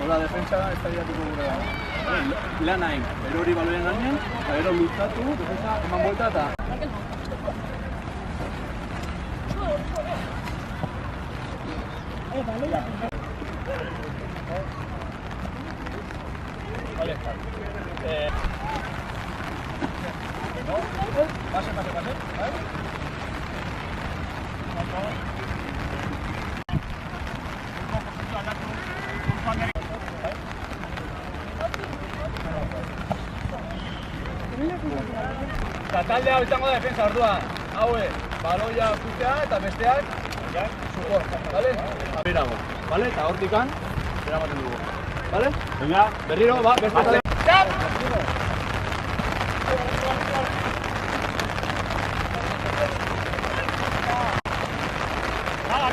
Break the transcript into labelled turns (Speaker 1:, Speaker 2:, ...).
Speaker 1: Hola, defensa ez da diatuko gure dago. Lan hain, gero hori baloren gainean, eta gero lutzatu, defensa eman buelta eta... Vale. Pase. ¿Vale? Taldea izango da defensa orduan. Haue, baloia justea eta besteak support, vale? Abirago, vale? Eta hortikan eramaten dugu. Vale? Venga, berriro, ba, beste talde. Hala,